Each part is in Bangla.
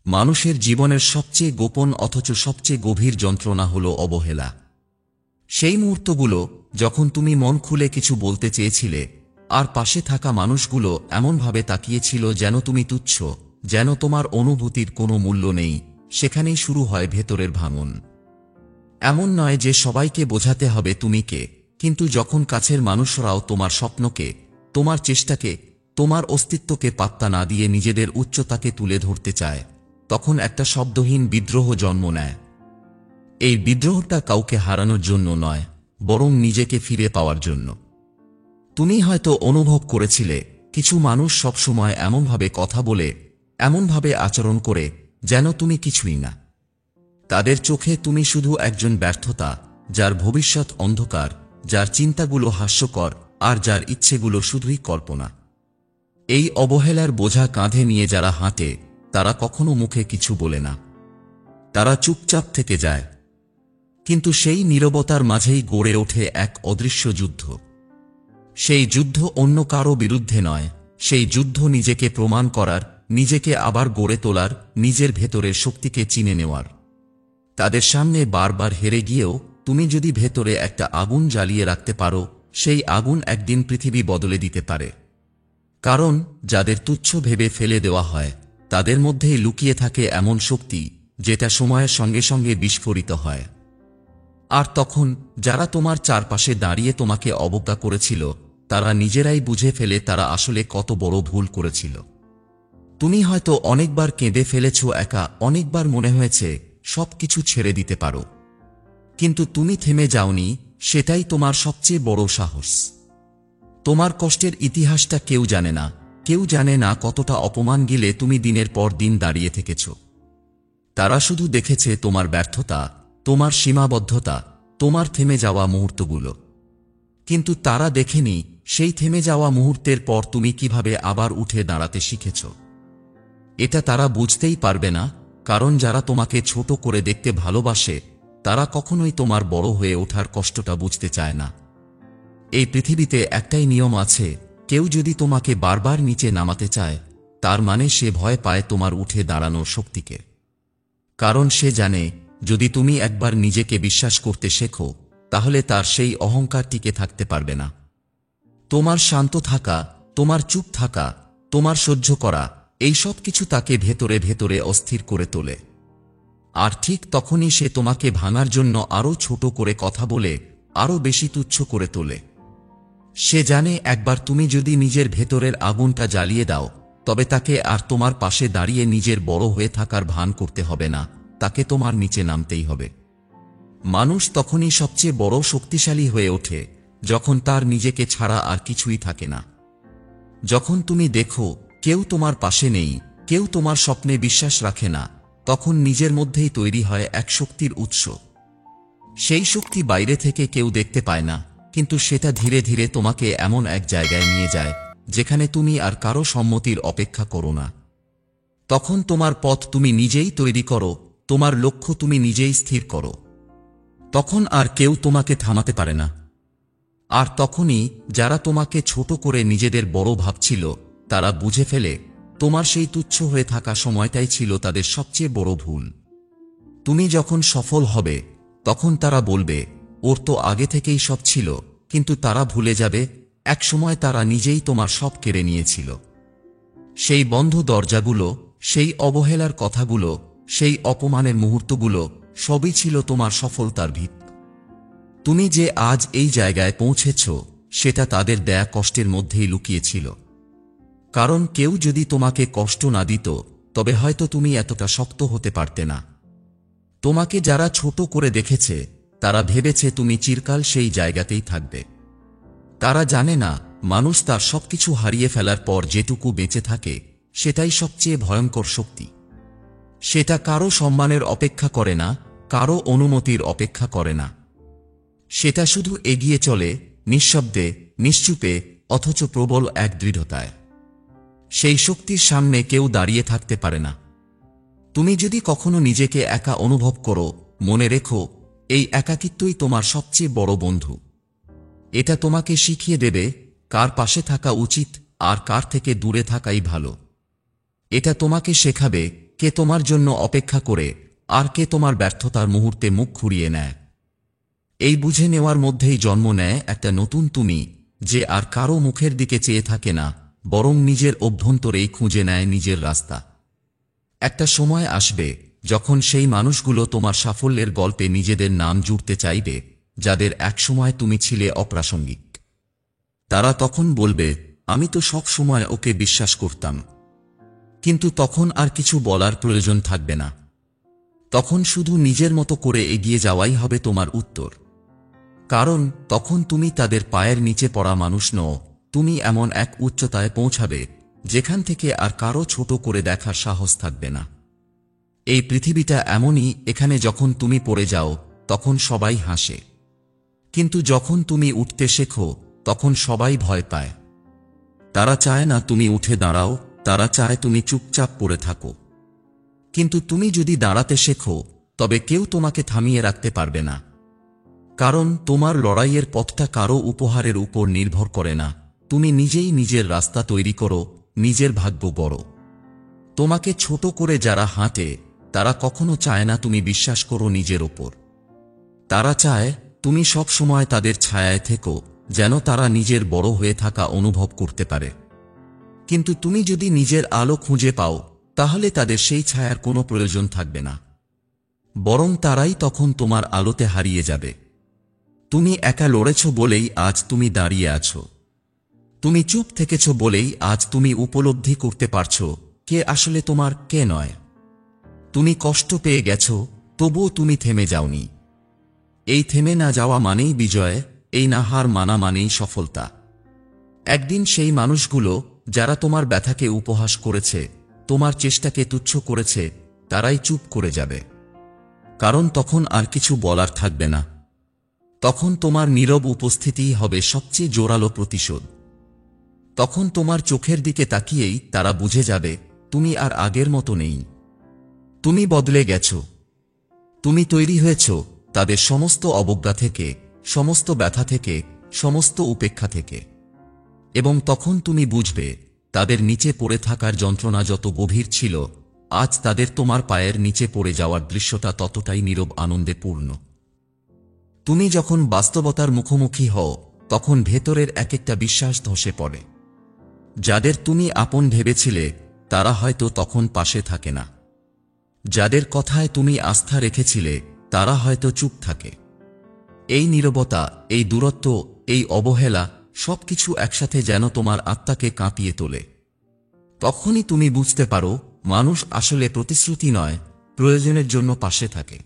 মানুষের জীবনের সবচেয়ে গোপন অথচ সবচেয়ে গভীর যন্ত্রণা হল অবহেলা। সেই মুহূর্তগুলো যখন তুমি মন খুলে কিছু বলতে চেয়েছিলে, আর পাশে থাকা মানুষগুলো এমনভাবে তাকিয়েছিল যেন তুমি তুচ্ছ, যেন তোমার অনুভূতির কোনো মূল্য নেই। সেখানেই শুরু হয় ভেতরের ভাঙন। এমন নয় যে সবাইকে বোঝাতে হবে তুমি কে, কিন্তু যখন কাছের মানুষরাও তোমার স্বপ্নকে, তোমার চেষ্টাকে, তোমার অস্তিত্বকে পাত্তা না দিয়ে নিজেদের উচ্চতাকে তুলে ধরতে চায়, তখন একটা শব্দহীন বিদ্রোহ জন্ম নেয়। এই বিদ্রোহটা কাউকে হারানোর জন্য নয়, বরং নিজেকে ফিরে পাওয়ার জন্য। তুমি হয়তো অনুভব করেছিলে কিছু মানুষ সবসময় এমনভাবে কথা বলে, এমনভাবে আচরণ করে যেন তুমি কিছুই না। তাদের চোখে তুমি শুধু একজন ব্যর্থতা, যার ভবিষ্যৎ অন্ধকার, যার চিন্তাগুলো হাস্যকর, আর যার ইচ্ছেগুলো শুধুই কল্পনা। এই অবহেলার বোঝা কাঁধে নিয়ে যারা হাঁটে, তারা কখনো মুখে কিছু বলে না। তারা চুপচাপ থেকে যায়। কিন্তু সেই নীরবতার মাঝেই গড়ে ওঠে এক অদৃশ্য যুদ্ধ। সেই যুদ্ধ অন্য কারো বিরুদ্ধে নয়, সেই যুদ্ধ নিজেকে প্রমাণ করার, নিজেকে আবার গড়ে তোলার, নিজের ভেতরের শক্তিকে চিনে নেওয়ার। তাদের সামনে বারবার হেরে গিয়েও তুমি যদি ভেতরে একটা আগুন জ্বালিয়ে রাখতে পারো, সেই আগুন একদিন পৃথিবী বদলে দিতে পারে। কারণ যাদের তুচ্ছ ভেবে ফেলে দেওয়া হয়, তাদের মধ্যেই লুকিয়ে থাকে এমন শক্তি যেটা সময়ের সঙ্গে সঙ্গে বিস্ফোরিত হয়। আর তখন যারা তোমার চারপাশে দাঁড়িয়ে তোমাকে অবজ্ঞা করেছিল, তারা নিজেরাই বুঝে ফেলে তারা আসলে কত বড় ভুল করেছিল। তুমি হয়তো অনেকবার কেঁদে ফেলেছ একা, অনেকবার মনে হয়েছে সবকিছু ছেড়ে দিতে পারো, কিন্তু তুমি থেমে যাওনি। সেটাই তোমার সবচেয়ে বড় সাহস। তোমার কষ্টের ইতিহাসটা কেউ জানে না, কেউ জানে না কতটা অপমান গিলে তুমি দিনের পর দিন দাঁড়িয়ে থেকেছ। তারা শুধু দেখেছে তোমার ব্যর্থতা, তোমার সীমাবদ্ধতা, তোমার থেমে যাওয়া মুহূর্তগুলো। কিন্তু তারা দেখেনি সেই থেমে যাওয়া মুহূর্তের পর তুমি কিভাবে আবার উঠে দাঁড়াতে শিখেছ। এটা তারা বুঝতেই পারবে না, কারণ যারা তোমাকে ছোট করে দেখতে ভালোবাসে, তারা কখনোই তোমার বড় হয়ে ওঠার কষ্টটা বুঝতে চায় না। এই পৃথিবীতে একটাই নিয়ম আছে, কেউ যদি তোমাকে বারবার নিচে নামাতে চায়, তার মানে সে ভয় পায় তোমার উঠে দাঁড়ানোর শক্তিকে। কারণ সে জানে যদি তুমি একবার নিজেকে বিশ্বাস করতে শেখো, তাহলে তার সেই অহংকার টিকে থাকতে পারবে না। তোমার শান্ত থাকা, তোমার চুপ থাকা, তোমার সহ্য করা, এই সব কিছু তাকে ভেতরে ভেতরে অস্থির করে তোলে। আর ঠিক তখনই সে তোমাকে ভাঙার জন্য আরও ছোট করে কথা বলে, আরও বেশি তুচ্ছ করে তোলে। সে জানে একবার তুমি যদি নিজের ভেতরের আগুনটা জ্বালিয়ে দাও, তবে তাকে আর তোমার পাশে দাঁড়িয়ে নিজের বড় হয়ে থাকার ভান করতে হবে না, তাকে তোমার নিচে নামতেই হবে। মানুষ তখনই সবচেয়ে বড় শক্তিশালী হয়ে ওঠে যখন তার নিজেকে ছাড়া আর কিছুই থাকে না। যখন তুমি দেখো কেউ তোমার পাশে নেই, কেউ তোমার স্বপ্নে বিশ্বাস রাখে না, তখন নিজের মধ্যেই তৈরি হয় এক শক্তির উৎস। সেই শক্তি বাইরে থেকে কেউ দেখতে পায় না, কিন্তু সেটা ধীরে ধীরে তোমাকে এমন এক জায়গায় নিয়ে যায় যেখানে তুমি আর কারো সম্মতির অপেক্ষা করো না। তখন তোমার পথ তুমি নিজেই তৈরি করো, তোমার লক্ষ্য তুমি নিজেই স্থির করো। তখন আর কেউ তোমাকে থামাতে পারে না। আর তখনই যারা তোমাকে ছোট করে নিজেদের বড় ভাবছিল, তারা বুঝে ফেলে তোমার সেই তুচ্ছ হয়ে থাকা সময়টাই ছিল তাদের সবচেয়ে বড় ভুল। তুমি যখন সফল হবে, তখন তারা বলবে ওর তো আগে থেকেই সব ছিল, কিন্তু তারা ভুলে যাবে একসময় তারা নিজেই তোমার সব কেড়ে নিয়েছিল। সেই বন্ধ দরজাগুলো, সেই অবহেলার কথাগুলো, সেই অপমানের মুহূর্তগুলো সবই ছিল তোমার সফলতার ভিত। তুমি যে আজ এই জায়গায় পৌঁছেছ, সেটা তাদের দেয়া কষ্টের মধ্যেই লুকিয়েছিল। কারণ কেউ যদি তোমাকে কষ্ট না দিত, তবে হয়তো তুমি এতটা শক্ত হতে পারতে না। তোমাকে যারা ছোট করে দেখেছে, তারা ভেবেছে তুমি চিরকাল সেই জায়গাতেই থাকবে। তারা জানে না মানুষ তার সবকিছু হারিয়ে ফেলার পর যেটুকু বেঁচে থাকে, সেটাই সবচেয়ে ভয়ঙ্কর শক্তি। সেটা কারো সম্মানের অপেক্ষা করে না, কারো অনুমতির অপেক্ষা করে না। সেটা শুধু এগিয়ে চলে, নিঃশব্দে, নিশ্চুপে, অথচ প্রবল এক দৃঢ়তায়। সেই শক্তির সামনে কেউ দাঁড়িয়ে থাকতে পারে না। তুমি যদি কখনো নিজেকে একা অনুভব করো, মনে রেখো এই একাকিত্বই তোমার সবচেয়ে বড় বন্ধু। এটা তোমাকে শিখিয়ে দেবে কার পাশে থাকা উচিত আর কার থেকে দূরে থাকাই ভালো। এটা তোমাকে শেখাবে কে তোমার জন্য অপেক্ষা করে, আর কে তোমার ব্যর্থতার মুহূর্তে মুখ ঘুরিয়ে নেয়। এই বুঝে নেওয়ার মধ্যেই জন্ম নেয় একটা নতুন তুমি, যে আর কারো মুখের দিকে চেয়ে থাকে না, বরং নিজের অভ্যন্তরেই খুঁজে নেয় নিজের রাস্তা। একটা সময় আসবে যখন সেই মানুষগুলো তোমার সাফল্যের গল্পে নিজেদের নাম জুড়তে চাইবে, যাদের একসময় তুমি ছিলে অপ্রাসঙ্গিক। তারা তখন বলবে, আমি তো সব সময় ওকে বিশ্বাস করতাম। কিন্তু তখন আর কিছু বলার প্রয়োজন থাকবে না। তখন শুধু নিজের মতো করে এগিয়ে যাওয়াই হবে তোমার উত্তর। কারণ তখন তুমি তাদের পায়ের নিচে পড়া মানুষ নও, তুমি এমন এক উচ্চতায় পৌঁছাবে যেখান থেকে আর কারো ছোট করে দেখার সাহস থাকবে না। এই পৃথিবীটা এমনই, এখানে যখন তুমি পড়ে যাও তখন সবাই হাসে, কিন্তু যখন তুমি উঠতে শেখো তখন সবাই ভয় পায়। তারা চায় না তুমি উঠে দাঁড়াও, তারা চায় তুমি চুপচাপ পড়ে থাকো। কিন্তু তুমি যদি দাঁড়াতে শেখো তবে কেউ তোমাকে থামিয়ে রাখতে পারবে না। কারণ তোমার লড়াইয়ের পথটা কারো উপহারের উপর নির্ভর করে না, তুমি নিজেই নিজের রাস্তা তৈরি করো, নিজের ভাগ্য গড়ো। তোমাকে ছোট করে যারা হাঁটে তারা কখনো চায় না তুমি বিশ্বাস করো নিজের ওপর। তারা চায় তুমি সব সময় তাদের ছায়ায় থেকো, যেন তারা নিজের বড় হয়ে থাকা অনুভব করতে পারে। কিন্তু তুমি যদি নিজের আলো খুঁজে পাও তাহলে তাদের সেই ছায়ার কোনো প্রয়োজন থাকবে না, বরং তারাই তখন তোমার আলোতে হারিয়ে যাবে। তুমি একা লড়েছ বলেই আজ তুমি দাঁড়িয়ে আছো। তুমি চুপ থেকেছ বলেই আজ তুমি উপলব্ধি করতে পারছো কে আসলে তোমার, কে নয়। তুমি কষ্ট পেয়ে গেছো, তবুও তুমি থেমে যাওনি। এই থেমে না যাওয়া মানেই বিজয়, এই না হার মানা মানেই সফলতা। একদিন সেই মানুষগুলো যারা তোমার ব্যথাকে উপহাস করেছে, তোমার চেষ্টাকে তুচ্ছ করেছে, তারাই চুপ করে যাবে। কারণ তখন আর কিছু বলার থাকবে না। তখন তোমার নীরব উপস্থিতিই হবে সবচেয়ে জোরালো প্রতিশোধ। তখন তোমার চোখের দিকে তাকিয়েই তারা বুঝে যাবে তুমি আর আগের মতো নেই। তুমি বদলে গেছ। তুমি তৈরি হয়েছ তাদের সমস্ত অবজ্ঞা থেকে, সমস্ত ব্যথা থেকে, সমস্ত উপেক্ষা থেকে। এবং তখন তুমি বুঝবে তাদের নিচে পড়ে থাকার যন্ত্রণা যত গভীর ছিল, আজ তাদের তোমার পায়ের নিচে পড়ে যাওয়ার দৃশ্যটা ততটাই নীরব আনন্দে পূর্ণ। তুমি যখন বাস্তবতার মুখোমুখি হও তখন ভেতরের এক একটা বিশ্বাস ধসে পড়ে। যাদের তুমি আপন ভেবেছিলে তারা হয়তো তখন পাশে থাকে না। যাদের কথায় তুমি আস্থা রেখেছিলে তারা হয়তো চুপ থাকে। এই নীরবতা, এই দূরত্ব, এই অবহেলা সবকিছু একসাথে যেন তোমার আত্মাকে কাঁপিয়ে তোলে। তখনই তুমি বুঝতে পারো মানুষ আসলে প্রতিশ্রুতি নয়, প্রয়োজনের জন্য পাশে থাকে।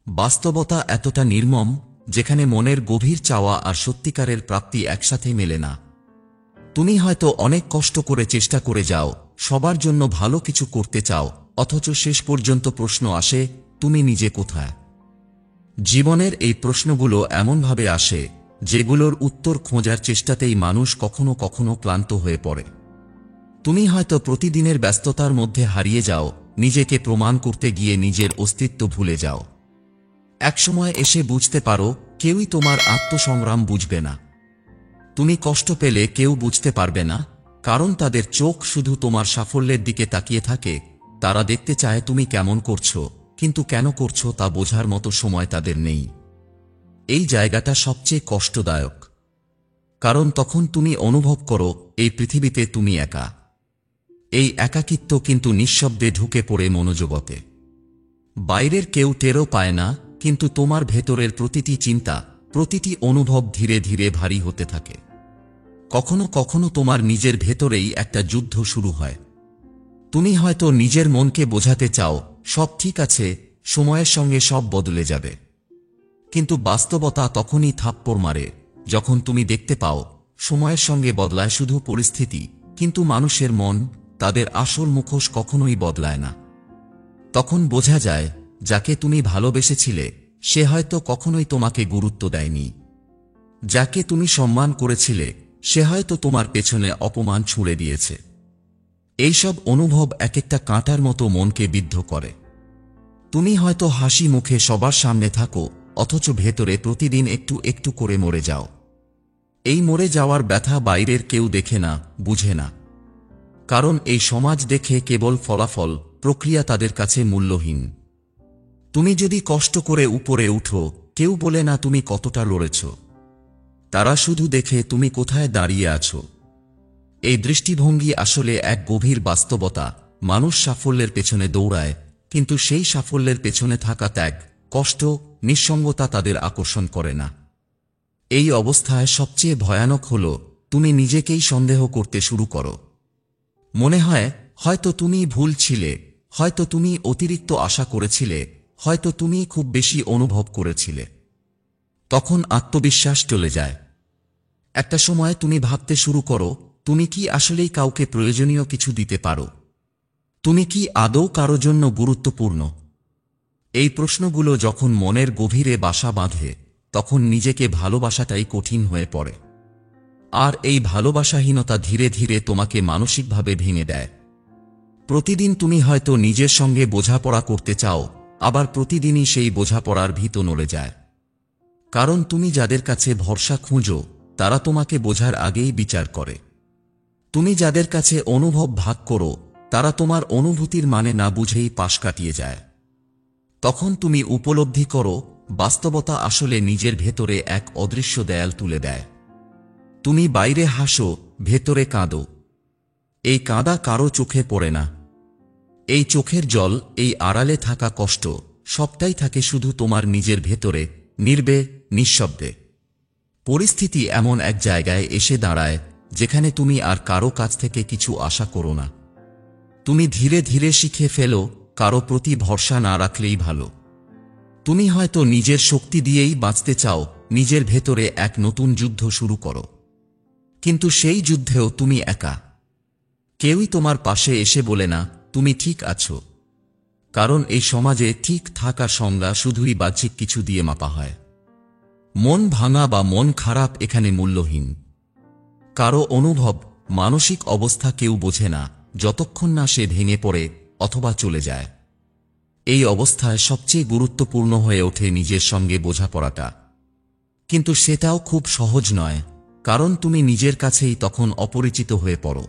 বাস্তবতা এতটা নির্মম যেখানে মনের গভীর চাওয়া আর সত্যিকারের প্রাপ্তি একসাথে মেলে না। তুমি হয়তো অনেক কষ্ট করে চেষ্টা করে যাও, সবার জন্য ভালো কিছু করতে চাও, অথচ শেষ পর্যন্ত প্রশ্ন আসে তুমি নিজে কোথায়। জীবনের এই প্রশ্নগুলো এমনভাবে আসে যেগুলোর উত্তর খোঁজার চেষ্টাতেই মানুষ কখনো কখনো ক্লান্ত হয়ে পড়ে। তুমি হয়তো প্রতিদিনের ব্যস্ততার মধ্যে হারিয়ে যাও, নিজেকে প্রমাণ করতে গিয়ে নিজের অস্তিত্ব ভুলে যাও। একসময় এসে বুঝতে পারো কেউই তোমার আত্মসংগ্রাম বুঝবে না। তুমি কষ্ট পেলে কেউ বুঝতে পারবে না, কারণ তাদের চোখ শুধু তোমার সাফল্যের দিকে তাকিয়ে থাকে। তারা দেখতে চায় তুমি কেমন করছো, কিন্তু কেন করছো তা বোঝার মতো সময় তাদের নেই। এই জায়গাটা সবচেয়ে কষ্টদায়ক, কারণ তখন তুমি অনুভব করো এই পৃথিবীতে তুমি একা। এই একাকিত্ব কিন্তু নিঃশব্দে ঢুকে পড়ে মনোজগতে। বাইরের কেউ টেরও পায় না, কিন্তু তোমার ভেতরের প্রতিটি চিন্তা, প্রতিটি অনুভব ধীরে ধীরে ভারী হতে থাকে। কখনো কখনো তোমার নিজের ভেতরেই একটা যুদ্ধ শুরু হয়। তুমি হয়তো নিজের মনকে বোঝাতে চাও সব ঠিক আছে, সময়ের সঙ্গে সব বদলে যাবে। কিন্তু বাস্তবতা তখনই থাপ্পড় মারে যখন তুমি দেখতে পাও সময়ের সঙ্গে বদলায় শুধু পরিস্থিতি, কিন্তু মানুষের মন, তাদের আসল মুখোশ কখনোই বদলায় না। তখন বোঝা যায় যাকে তুমি ভালোবেসেছিলে সে হয়তো কখনোই তোমাকে গুরুত্ব দেয়নি। যাকে তুমি সম্মান করেছিলে সে হয়তো তোমার পেছনে অপমান ছুঁড়ে দিয়েছে। এইসব অনুভব এক একটা কাঁটার মতো মনকে বিদ্ধ করে। তুমি হয়তো হাসি মুখে সবার সামনে থাকো, অথচ ভেতরে প্রতিদিন একটু একটু করে মরে যাও। এই মরে যাওয়ার ব্যথা বাইরের কেউ দেখে না, বুঝে না। কারণ এই সমাজ দেখে কেবল ফলাফল, প্রক্রিয়া তাদের কাছে মূল্যহীন। তুমি যদি কষ্ট করে উপরে উঠো, কেউ বলে না তুমি কতটা লড়েছ। তারা শুধু দেখে তুমি কোথায় দাঁড়িয়ে আছো। এই দৃষ্টিভঙ্গি আসলে এক গভীর বাস্তবতা। মানুষ সাফল্যের পেছনে দৌড়ায়, কিন্তু সেই সাফল্যের পেছনে থাকা ত্যাগ, কষ্ট, নিঃসঙ্গতা তাদের আকর্ষণ করে না। এই অবস্থায় সবচেয়ে ভয়ানক হল তুমি নিজেকেই সন্দেহ করতে শুরু করো। মনে হয় হয়তো তুমি ভুল ছিলে, হয়তো তুমি অতিরিক্ত আশা করেছিলে, হয়তো তুমি খুব বেশি অনুভব করেছিলে। তখন আত্মবিশ্বাস চলে যায়। একটা সময় তুমি ভাবতে শুরু করো, তুমি কি আসলেই কাউকে প্রয়োজনীয় কিছু দিতে পারো? তুমি কি আদৌ কারো জন্য গুরুত্বপূর্ণ? এই প্রশ্নগুলো যখন মনের গভীরে বাসা বাঁধে, তখন নিজেকে ভালোবাসাটাই কঠিন হয়ে পড়ে। আর এই ভালোবাসাহীনতা ধীরে ধীরে তোমাকে মানসিকভাবে ভেঙে দেয়। প্রতিদিন তুমি হয়তো নিজের সঙ্গে বোঝাপড়া করতে চাও, আবার প্রতিদিনই সেই বোঝাপড়ার ভিত নড়ে যায়। কারণ তুমি যাদের কাছে ভরসা খুঁজো, তারা তোমাকে বোঝার আগেই বিচার করে। তুমি যাদের কাছে অনুভব ভাগ করো, তারা তোমার অনুভূতির মানে না বুঝেই পাশ কাটিয়ে যায়। তখন তুমি উপলব্ধি করো, বাস্তবতা আসলে নিজের ভেতরে এক অদৃশ্য দেয়াল তুলে দেয়। তুমি বাইরে হাসো, ভেতরে কাঁদো। এই কাঁদা কারো চোখে পড়ে না। এই চোখের জল, এই আড়ালে থাকা কষ্ট, সবটাই থাকে শুধু তোমার নিজের ভেতরে, নীরবে, নিঃশব্দে। পরিস্থিতি এমন এক জায়গায় এসে দাঁড়ায় যেখানে তুমি আর কারো কাছ থেকে কিছু আশা করো না। তুমি ধীরে ধীরে শিখে ফেলো, কারো প্রতি ভরসা না রাখলেই ভালো। তুমি হয়তো নিজের শক্তি দিয়েই বাঁচতে চাও, নিজের ভেতরে এক নতুন যুদ্ধ শুরু করো। কিন্তু সেই যুদ্ধেও তুমি একা। কেউই তোমার পাশে এসে বলে না তুমি ঠিক আছো। কারণ এই সমাজে ঠিক থাকার সংজ্ঞা শুধুই বাহ্যিক কিছু দিয়ে মাপা হয়। মন ভাঙা বা মন খারাপ এখানে মূল্যহীন। কারো অনুভব, মানসিক অবস্থা কেউ বোঝে না যতক্ষণ না সে ভেঙে পড়ে অথবা চলে যায়। এই অবস্থায় সবচেয়ে গুরুত্বপূর্ণ হয়ে ওঠে নিজের সঙ্গে বোঝাপড়াটা। কিন্তু সেটাও খুব সহজ নয়, কারণ তুমি নিজের কাছেই তখন অপরিচিত হয়ে পড়ো।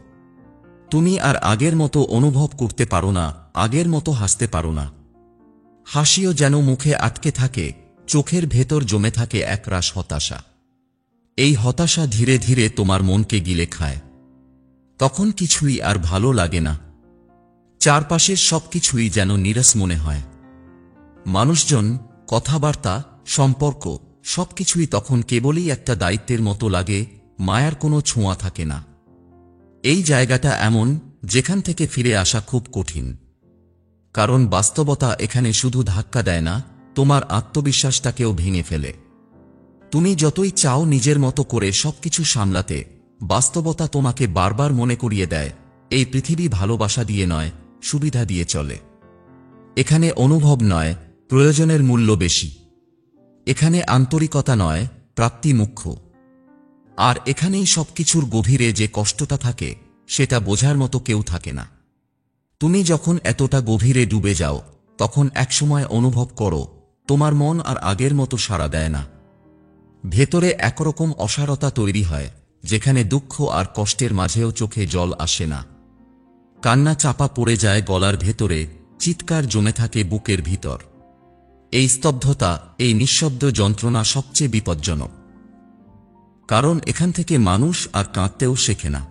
তুমি আর আগের মতো অনুভব করতে পারো না, আগের মতো হাসতে পারো না। হাসিও যেন মুখে আটকে থাকে, চোখের ভেতর জমে থাকে একরাশ হতাশা। এই হতাশা ধীরে ধীরে তোমার মনকে গিলে খায়। তখন কিছুই আর ভালো লাগে না। চারপাশের সবকিছুই যেন নীরস মনে হয়। মানুষজন, কথাবার্তা, সম্পর্ক, সবকিছুই তখন কেবলই একটা দায়িত্বের মতো লাগে, মায়ার কোনো ছোঁয়া থাকে না। এই জায়গাটা এমন যেখান থেকে ফিরে আসা খুব কঠিন। কারণ বাস্তবতা এখানে শুধু ধাক্কা দেয় না, তোমার আত্মবিশ্বাসটাকেও ভেঙে ফেলে। তুমি যতই চাও নিজের মতো করে সবকিছু সামলাতে, বাস্তবতা তোমাকে বারবার মনে করিয়ে দেয় এই পৃথিবী ভালোবাসা দিয়ে নয়, সুবিধা দিয়ে চলে। এখানে অনুভব নয়, প্রয়োজনের মূল্য বেশি। এখানে আন্তরিকতা নয়, প্রাপ্তি মুখ্য। আর এখানেই সবকিছুর গভীরে যে কষ্টটা থাকে, সেটা বোঝার মতো কেউ থাকে না। তুমি যখন এতটা গভীরে ডুবে যাও, তখন একসময় অনুভব করো তোমার মন আর আগের মতো সাড়া দেয় না। ভেতরে একরকম অসারতা তৈরি হয়, যেখানে দুঃখ আর কষ্টের মাঝেও চোখে জল আসে না। কান্না চাপা পড়ে যায় গলার ভেতরে, চিৎকার জমে থাকে বুকের ভিতর। এই স্তব্ধতা, এই নিঃশব্দ যন্ত্রণা সবচেয়ে বিপজ্জনক। কারণ এখান থেকে মানুষ আর কাঁদতেও শেখে না।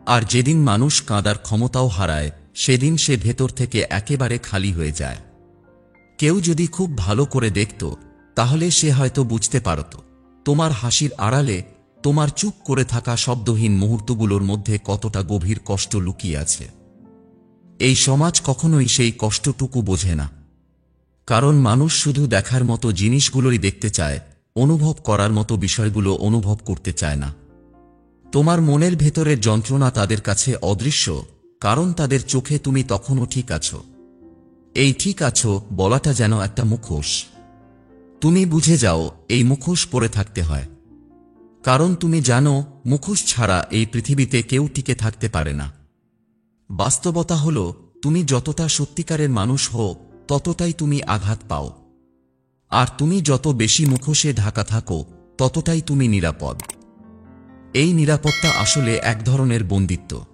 আর যেদিন মানুষ কাঁদার ক্ষমতাও হারায়, সেদিন সে ভেতর থেকে একেবারে খালি হয়ে যায়। কেউ যদি খুব ভালো করে দেখত, তাহলে সে হয়তো বুঝতে পারত তোমার হাসির আড়ালে, তোমার চুপ করে থাকা শব্দহীন মুহূর্তগুলোর মধ্যে কতটা গভীর কষ্ট লুকিয়ে আছে। এই সমাজ কখনোই সেই কষ্টটুকু বোঝে না। কারণ মানুষ শুধু দেখার মতো জিনিসগুলোই দেখতে চায়, অনুভব করার মতো বিষয়গুলো অনুভব করতে চায় না। তোমার মনের ভেতরের যন্ত্রণা তাদের কাছে অদৃশ্য, কারণ তাদের চোখে তুমি তখনও ঠিক আছো। এই ঠিক আছো বলাটা যেন একটা মুখোশ। তুমি বুঝে যাও এই মুখোশ পরে থাকতে হয়। কারণ তুমি জানো মুখোশ ছাড়া এই পৃথিবীতে কেউ টিকে থাকতে পারে না। বাস্তবতা হলো, তুমি যতটা সত্যিকারের মানুষ হও, ততটাই তুমি আঘাত পাও। আর তুমি যত বেশি মুখোশে ঢাকা থাকো, ততটাই তুমি নিরাপদ। এই নিরাপত্তা আসলে এক ধরনের বন্দিত্ব।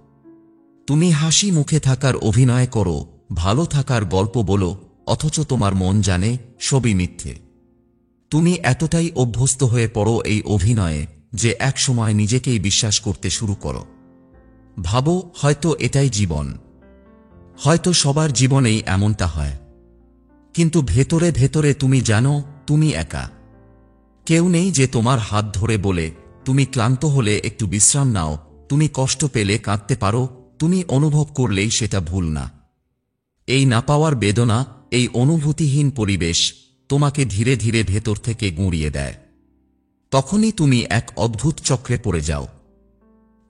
তুমি হাসি মুখে থাকার অভিনয় করো, ভালো থাকার গল্প বলো, অথচ তোমার মন জানে সবই মিথ্যে। তুমি এতটাই অভ্যস্ত হয়ে পড়ো এই অভিনয়ে যে এক সময় নিজেকেই বিশ্বাস করতে শুরু করো। ভাবো হয়তো এটাই জীবন, হয়তো সবার জীবনেই এমনটা হয়। কিন্তু ভেতরে ভেতরে তুমি জানো তুমি একা। কেউ নেই যে তোমার হাত ধরে বলে, তুমি ক্লান্ত হলে একটু বিশ্রাম নাও, তুমি কষ্ট পেলে কাঁদতে পারো, তুমি অনুভব করলেই সেটা ভুল না। এই না পাওয়ার বেদনা, এই অনুভূতিহীন পরিবেশ তোমাকে ধীরে ধীরে ভেতর থেকে গুঁড়িয়ে দেয়। তখনই তুমি এক অদ্ভুত চক্রে পড়ে যাও।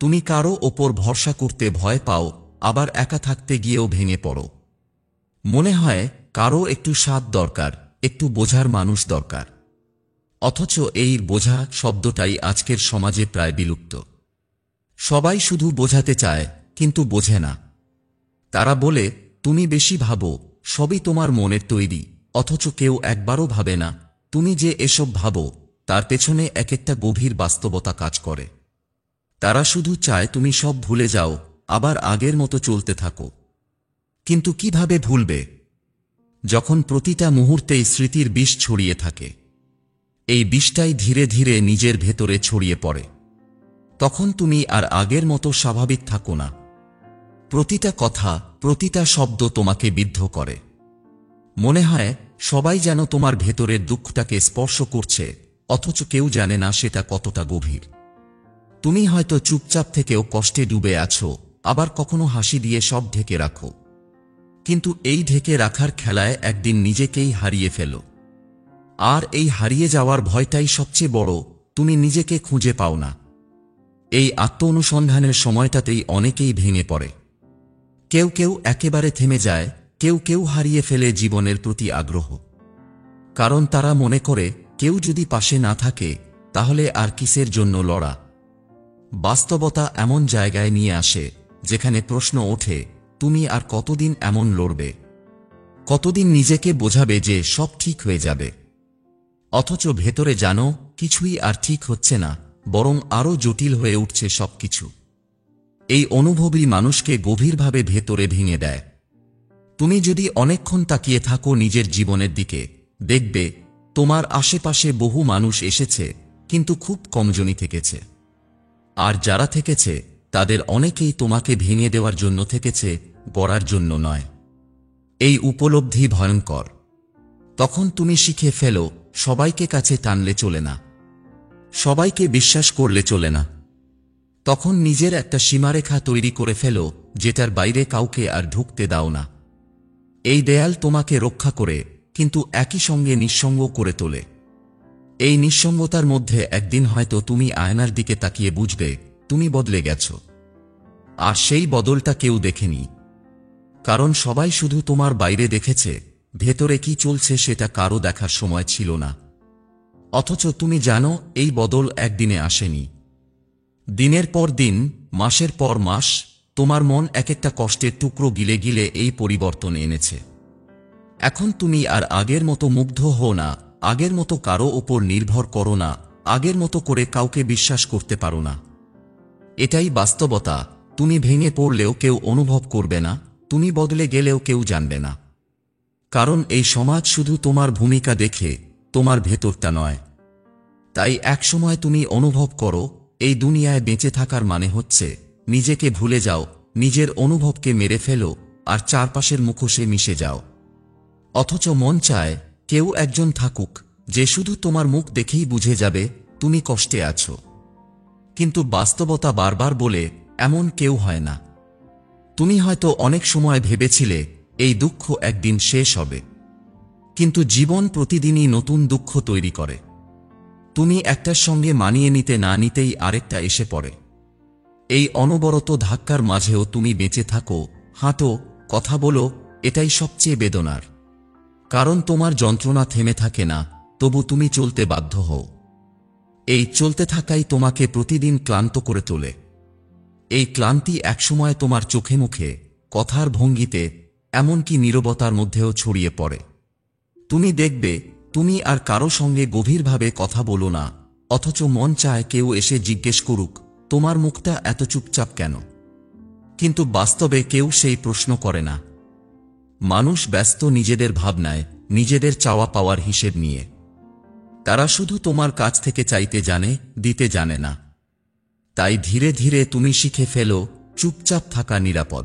তুমি কারো ওপর ভরসা করতে ভয় পাও, আবার একা থাকতে গিয়েও ভেঙে পড়ো। মনে হয় কারো একটু সাথ দরকার, একটু বোঝার মানুষ দরকার। অথচ এই বোঝা শব্দটাই আজকের সমাজে প্রায় বিলুপ্ত। সবাই শুধু বোঝাতে চায় কিন্তু বোঝে না। তারা বলে তুমি বেশি ভাবো, সবই তোমার মনের তৈরি, অথচ কেউ একবারও ভাবে না তুমি যে এসব ভাবো তার পেছনে এক একটা গভীর বাস্তবতা কাজ করে। তারা শুধু চায় তুমি সব ভুলে যাও, আবার আগের মতো চলতে থাকো। কিন্তু কিভাবে ভুলবে যখন প্রতিটা মুহূর্তেই স্মৃতির বিষ ছড়িয়ে থাকে? এই বিষটাই ধীরে ধীরে নিজের ভেতরে ছড়িয়ে পড়ে। তখন তুমি আর আগের মতো স্বাভাবিক থাকো না। প্রতিটা কথা, প্রতিটা শব্দ তোমাকে বিদ্ধ করে। মনে হয় সবাই যেন তোমার ভেতরের দুঃখটাকে স্পর্শ করছে, অথচ কেউ জানে না সেটা কতটা গভীর। তুমি হয়তো চুপচাপ থেকেও কষ্টে ডুবে আছো, আবার কখনো হাসি দিয়ে সব ঢেকে রাখো। কিন্তু এই ঢেকে রাখার খেলায় একদিন নিজেকেই হারিয়ে ফেলো। আর এই হারিয়ে যাওয়ার ভয়টাই সবচেয়ে বড়, তুমি নিজেকে খুঁজে পাও না। এই আত্ম অনুসন্ধানের সময়টাতেই অনেকেই ভেঙে পড়ে। কেউ কেউ একেবারে থেমে যায়, কেউ কেউ হারিয়ে ফেলে জীবনের প্রতি আগ্রহ। কারণ তারা মনে করে কেউ যদি পাশে না থাকে তাহলে আর কিসের জন্য লড়া। বাস্তবতা এমন জায়গায় নিয়ে আসে যেখানে প্রশ্ন ওঠে, তুমি আর কতদিন এমন লড়বে? কতদিন নিজেকে বোঝাবে যে সব ঠিক হয়ে যাবে? অথচ ভেতরে জানো কিছুই আর ঠিক হচ্ছে না, বরং আরও জটিল হয়ে উঠছে সবকিছু। এই অনুভবই মানুষকে গভীরভাবে ভেতরে ভেঙে দেয়। তুমি যদি অনেকক্ষণ তাকিয়ে থাকো নিজের জীবনের দিকে, দেখবে তোমার আশেপাশে বহু মানুষ এসেছে, কিন্তু খুব কমজনই থেকেছে। আর যারা থেকেছে তাদের অনেকেই তোমাকে ভেঙে দেওয়ার জন্য থেকেছে, গড়ার জন্য নয়। এই উপলব্ধি ভয়ঙ্কর। তখন তুমি শিখে ফেলো সবাইকে কাছে টানলে চলে না, সবাইকে বিশ্বাস করলে চলে না। তখন নিজের একটা সীমারেখা তৈরি করে ফেলো, যেটার বাইরে কাউকে আর ঢুকতে দাও না। এই দেয়াল তোমাকে রক্ষা করে, কিন্তু একই সঙ্গে নিঃসঙ্গ করে তোলে। এই নিঃসঙ্গতার মধ্যে একদিন হয়তো তুমি আয়নার দিকে তাকিয়ে বুঝবে তুমি বদলে গেছ। আর সেই বদলটা কেউ দেখেনি, কারণ সবাই শুধু তোমার বাইরে দেখেছে, ভেতরে কি চলছে সেটা কারো দেখার সময় ছিল না। অথচ তুমি জানো এই বদল একদিনে আসেনি। দিনের পর দিন, মাসের পর মাস, তোমার মন এক একটা কষ্টের টুকরো গিলে গিলে এই পরিবর্তন এনেছে। এখন তুমি আর আগের মতো মুগ্ধ হও না, আগের মতো কারো ওপর নির্ভর করো না, আগের মতো করে কাউকে বিশ্বাস করতে পারো না। এটাই বাস্তবতা। তুমি ভেঙে পড়লেও কেউ অনুভব করবে না, তুমি বদলে গেলেও কেউ জানবে না। কারণ এই সমাজ শুধু তোমার ভূমিকা দেখে, তোমার ভেতরটা নয়। তাই একসময় তুমি অনুভব করো এই দুনিয়ায় বেঁচে থাকার মানে হচ্ছে নিজেকে ভুলে যাও, নিজের অনুভবকে মেরে ফেলো, আর চারপাশের মুখোশে মিশে যাও। অথচ মন চায় কেউ একজন থাকুক যে শুধু তোমার মুখ দেখেই বুঝে যাবে তুমি কষ্টে আছো। কিন্তু বাস্তবতা বারবার বলে এমন কেউ হয় না। তুমি হয়তো অনেক সময় ভেবেছিলে এই দুঃখ একদিন শেষ হবে, কিন্তু জীবন প্রতিদিনই নতুন দুঃখ তৈরি করে। তুমি একটার সঙ্গে মানিয়ে নিতে না নিতেই আরেকটা এসে পড়ে। এই অনবরত ধাক্কার মাঝেও তুমি বেঁচে থাকো, হাঁটো, কথা বলো, এটাই সবচেয়ে বেদনার। কারণ তোমার যন্ত্রণা থেমে থাকে না, তবু তুমি চলতে বাধ্য হও। এই চলতে থাকাই তোমাকে প্রতিদিন ক্লান্ত করে তোলে। এই ক্লান্তি একসময় তোমার চোখে মুখে, কথার ভঙ্গিতে, এমনকি নীরবতার মধ্যেও ছড়িয়ে পড়ে। তুমি দেখবে তুমি আর কারো সঙ্গে গভীরভাবে কথা বলো না, অথচ মন চায় কেউ এসে জিজ্ঞেস করুক তোমার মুখটা এত চুপচাপ কেন? কিন্তু বাস্তবে কেউ সেই প্রশ্ন করে না। মানুষ ব্যস্ত নিজেদের ভাবনায়, নিজেদের চাওয়া পাওয়ার হিসেব নিয়ে। তারা শুধু তোমার কাছ থেকে চাইতে জানে, দিতে জানে না। তাই ধীরে ধীরে তুমি শিখে ফেলো চুপচাপ থাকা নিরাপদ।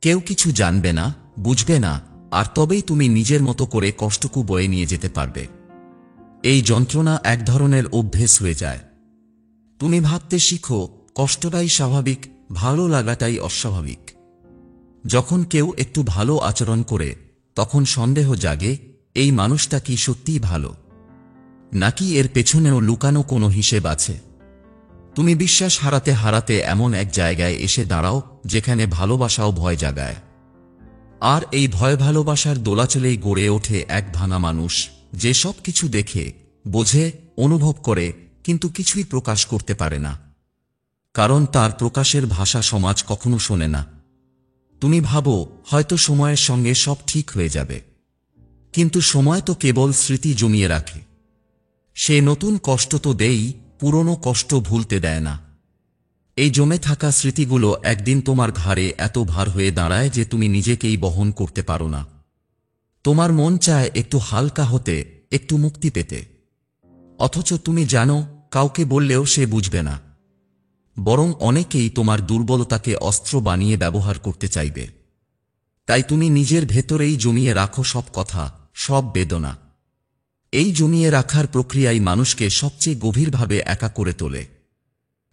কেউ কিছু জানবে না, বুঝবে না, আর তবেই তুমি নিজের মতো করে কষ্টকু বয়ে নিয়ে যেতে পারবে। এই যন্ত্রণা এক ধরনের অভ্যেস হয়ে যায়। তুমি ভাবতে শিখো কষ্টটাই স্বাভাবিক, ভালো লাগাটাই অস্বাভাবিক। যখন কেউ একটু ভালো আচরণ করে, তখন সন্দেহ জাগে, এই মানুষটা কি সত্যিই ভালো, নাকি এর পেছনেও লুকানো কোনো হিসেব আছে। তুমি বিশ্বাস হারাতে হারাতে এমন এক জায়গায় এসে দাঁড়াও যেখানে ভালোবাসাও ভয় জাগায়। আর এই ভয় ভালোবাসার দোলাচলেই গড়ে ওঠে এক ভাঙা মানুষ, যে সব কিছু দেখে, বোঝে, অনুভব করে, কিন্তু কিছুই প্রকাশ করতে পারে না। কারণ তার প্রকাশের ভাষা সমাজ কখনো শোনে না। তুমি ভাবো হয়তো সময়ের সঙ্গে সব ঠিক হয়ে যাবে, কিন্তু সময় তো কেবল স্মৃতি জমিয়ে রাখে। সে নতুন কষ্ট তো দেই, পুরনো কষ্ট ভুলতে দেয় না। এই জমে থাকা স্মৃতিগুলো একদিন তোমার ঘাড়ে এত ভার হয়ে দাঁড়ায় যে তুমি নিজেকেই বহন করতে পারো না। তোমার মন চায় একটু হালকা হতে, একটু মুক্তি পেতে। অথচ তুমি জানো কাউকে বললেও সে বুঝবে না, বরং অনেকেই তোমার দুর্বলতাকে অস্ত্র বানিয়ে ব্যবহার করতে চাইবে। তাই তুমি নিজের ভেতরেই জমিয়ে রাখো সব কথা, সব বেদনা। এই জমিয়ে রাখার প্রক্রিয়াই মানুষকে সবচেয়ে গভীরভাবে একা করে তোলে।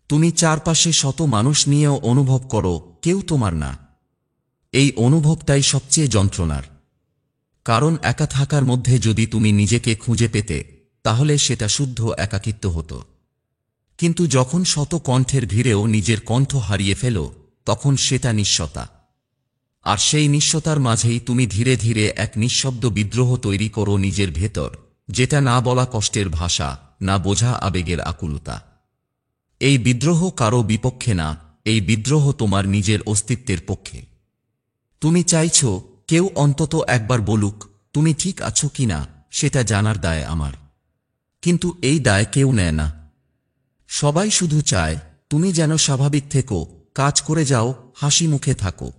তুমি চারপাশে শত মানুষ নিয়েও অনুভব করো কেউ তোমার না। এই অনুভবটাই সবচেয়ে যন্ত্রণার। কারণ একা থাকার মধ্যে যদি তুমি নিজেকে খুঁজে পেতে, তাহলে সেটা শুদ্ধ একাকিত্ব হতো। কিন্তু যখন শত কণ্ঠের ভিড়েও নিজের কণ্ঠ হারিয়ে ফেলো, তখন সেটা নিঃস্বতা। আর সেই নিঃস্বতার মাঝেই তুমি ধীরে ধীরে এক নিঃশব্দ বিদ্রোহ তৈরি করো নিজের ভেতর, যেটা না বলা কষ্টের ভাষা, না বোঝা আবেগের আকুলতা। এই বিদ্রোহ কারো বিপক্ষে না, এই বিদ্রোহ তোমার নিজের অস্তিত্বের পক্ষে। তুমি চাইছো কেউ অন্তত একবার বলুক তুমি ঠিক আছো কিনা, সেটা জানার দায় আমার। কিন্তু এই দায় কেউ নেয় না। সবাই শুধু চায় তুমি যেন স্বাভাবিক থেকো, কাজ করে যাও, হাসি মুখে থাকো।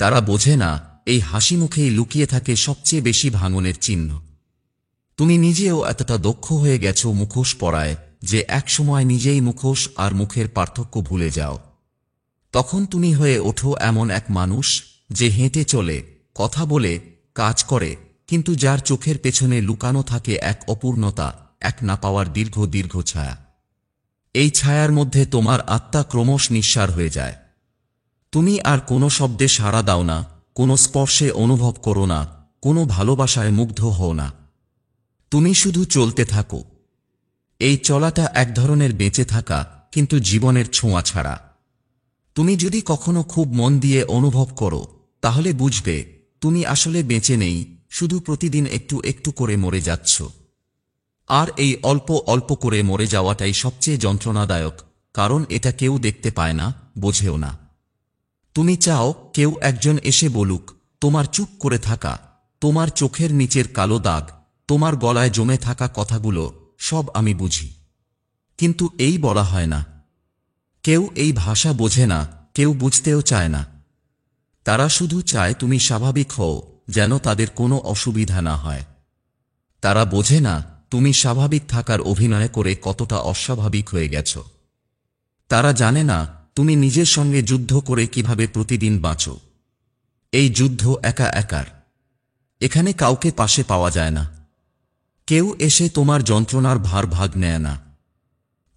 তারা বোঝে না এই হাসি মুখেই লুকিয়ে থাকে সবচেয়ে বেশি ভাঙনের চিহ্ন। তুমি নিজেও এতটা দক্ষ হয়ে গেছো মুখোশ পরায় যে একসময় নিজেই মুখোশ আর মুখের পার্থক্য ভুলে যাও। তখন তুমি হয়ে ওঠো এমন এক মানুষ যে হেঁটে চলে, কথা বলে, কাজ করে, কিন্তু যার চোখের পেছনে লুকানো থাকে এক অপূর্ণতা, এক না পাওয়ার দীর্ঘ দীর্ঘ ছায়া। এই ছায়ার মধ্যে তোমার আত্মা ক্রমশ নিঃসার হয়ে যায়। তুমি আর কোনো শব্দে সাড়া দাও না, কোনো স্পর্শে অনুভব করো না, কোনো ভালোবাসায় মুগ্ধ হও না। তুমি শুধু চলতে থাকো। এই চলাটা এক ধরনের বেঁচে থাকা, কিন্তু জীবনের ছোঁয়া ছাড়া। তুমি যদি কখনো খুব মন দিয়ে অনুভব করো, তাহলে বুঝবে তুমি আসলে বেঁচে নেই, শুধু প্রতিদিন একটু একটু করে মরে যাচ্ছ। আর এই অল্প অল্প করে মরে যাওয়াটাই সবচেয়ে যন্ত্রণাদায়ক, কারণ এটা কেউ দেখতে পায় না, বোঝেও না। তুমি চাও কেউ একজন এসে বলুক তোমার চুপ করে থাকা, তোমার চোখের নিচের কালো দাগ, তোমার গলায় জমে থাকা কথাগুলো সব আমি বুঝি। কিন্তু এই বলা হয় না। কেউ এই ভাষা বোঝে না, কেউ বুঝতেও চায় না। তারা শুধু চায় তুমি স্বাভাবিক হও, যেন তাদের কোনো অসুবিধা না হয়। তারা বোঝে না তুমি স্বাভাবিক থাকার অভিনয় করে কতটা অস্বাভাবিক হয়ে গেছ। তারা জানে না তুমি নিজের সঙ্গে যুদ্ধ করে কিভাবে প্রতিদিন বাঁচো। এই যুদ্ধ একা একার। এখানে কাউকে পাশে পাওয়া যায় না। কেউ এসে তোমার যন্ত্রণার ভার ভাগ নেয় না,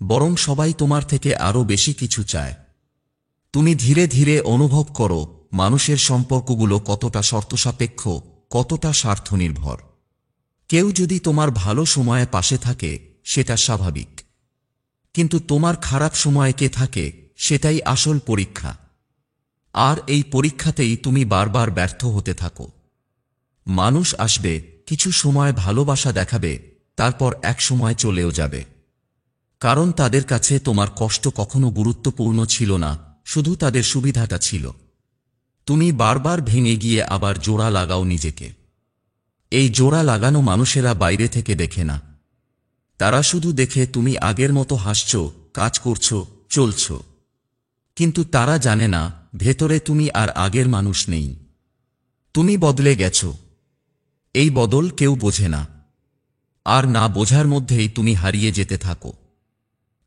বরং সবাই তোমার থেকে আরও বেশি কিছু চায়। তুমি ধীরে ধীরে অনুভব করো মানুষের সম্পর্কগুলো কতটা শর্তসাপেক্ষ, কতটা স্বার্থনির্ভর। কেউ যদি তোমার ভালো সময়ে পাশে থাকে সেটা স্বাভাবিক, কিন্তু তোমার খারাপ সময়ে কে থাকে সেটাই আসল পরীক্ষা। আর এই পরীক্ষাতেই তুমি বারবার ব্যর্থ হতে থাকো। মানুষ আসবে, কিছু সময় ভালোবাসা দেখাবে, তারপর এক সময় চলেও যাবে। কারণ তাদের কাছে তোমার কষ্ট কখনো গুরুত্বপূর্ণ ছিল না, শুধু তাদের সুবিধাটা ছিল। তুমি বারবার ভেঙে গিয়ে আবার জোড়া লাগাও নিজেকে। এই জোড়া লাগানো মানুষেরা বাইরে থেকে দেখে না। তারা শুধু দেখে তুমি আগের মতো হাসছো, কাজ করছো, চলছো। কিন্তু তারা জানে না ভেতরে তুমি আর আগের মানুষ নেই। তুমি বদলে গেছ। এই বদল কেউ বোঝে না, আর না বোঝার মধ্যেই তুমি হারিয়ে যেতে থাকো।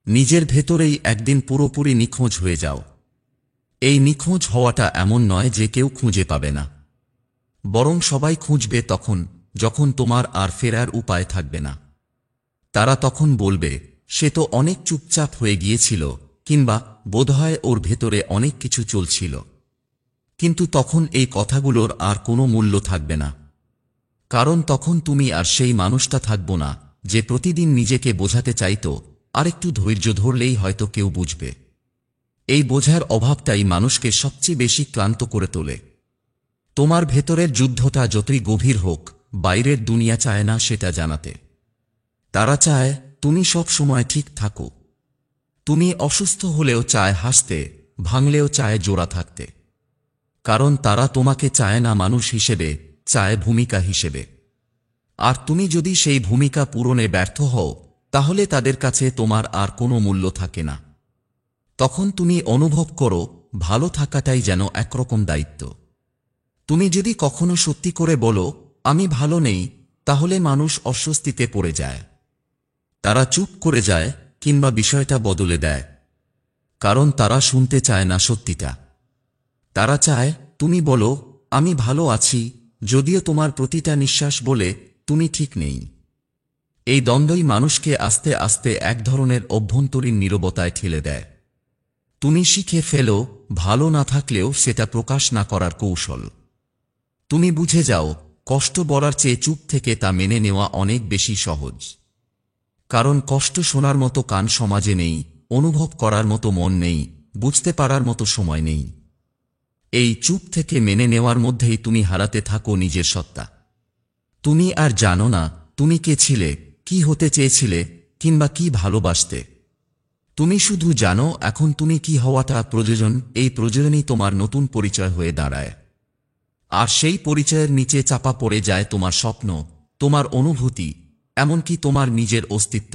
নিজের ভেতরেই একদিন পুরোপুরি নিখোঁজ হয়ে যাও। এই নিখোঁজ হওয়াটা এমন নয় যে কেউ খুঁজে পাবে না, বরং সবাই খুঁজবে তখন যখন তোমার আর ফেরার উপায় থাকবে না। তারা তখন বলবে, সে তো অনেক চুপচাপ হয়ে গিয়েছিল, কিংবা বোধহয় ওর ভেতরে অনেক কিছু চলছিল। কিন্তু তখন এই কথাগুলোর আর কোনো মূল্য থাকবে না, কারণ তখন তুমি আর সেই মানুষটা থাকবো না যে প্রতিদিন নিজেকে বোঝাতে চাইতো আরেকটু ধৈর্য ধরলেই হয়তো কেউ বুঝবে। এই বোঝার অভাবটাই মানুষকে সবচেয়ে বেশি ক্লান্ত করে তোলে। তোমার ভেতরের যুদ্ধটা যতই গভীর হোক, বাইরের দুনিয়া চায় না সেটা জানাতে। তারা চায় তুমি সব সময় ঠিক থাকো। তুমি অসুস্থ হলেও চায় হাসতে, ভাঙলেও চায় জোড়া থাকতে। কারণ তারা তোমাকে চায় না মানুষ হিসেবে, চায় ভূমিকা হিসেবে। আর তুমি যদি সেই ভূমিকা পূরণে ব্যর্থ হও, তাহলে তাদের কাছে তোমার আর কোনো মূল্য থাকে না। তখন তুমি অনুভব করো ভালো থাকাটাই যেন একরকম দায়িত্ব। তুমি যদি কখনো সত্যি করে বলো আমি ভালো নেই, তাহলে মানুষ অস্বস্তিতে পড়ে যায়। তারা চুপ করে যায় কিংবা বিষয়টা বদলে দেয়, কারণ তারা শুনতে চায় না সত্যিটা। তারা চায় তুমি বলো আমি ভালো আছি, যদিও তোমার প্রতিটা নিঃশ্বাস বলে তুমি ঠিক নেই। এই দ্বন্দ্বই মানুষকে আস্তে আস্তে এক ধরনের অভ্যন্তরীণ নীরবতায় ঠেলে দেয়। তুমি শিখে ফেলো ভালো না থাকলেও সেটা প্রকাশ না করার কৌশল। তুমি বুঝে যাও কষ্ট বলার চেয়ে চুপ থেকে তা মেনে নেওয়া অনেক বেশি সহজ। কারণ কষ্ট শোনার মতো কান সমাজে নেই, অনুভব করার মতো মন নেই, বুঝতে পারার মতো সময় নেই। এই চুপ থেকে মেনে নেওয়ার মধ্যেই তুমি হারাতে থাকো নিজের সত্তা। তুমি আর জানো না তুমি কে ছিলে, কি হতে চেয়েছিলে, কিংবা কি ভালোবাসতে। তুমি শুধু জানো এখন তুমি কি হওয়াটা প্রয়োজন। এই প্রয়োজনই তোমার নতুন পরিচয় হয়ে দাঁড়ায়। আর সেই পরিচয়ের নিচে চাপা পড়ে যায় তোমার স্বপ্ন, তোমার অনুভূতি, এমনকি তোমার নিজের অস্তিত্ব।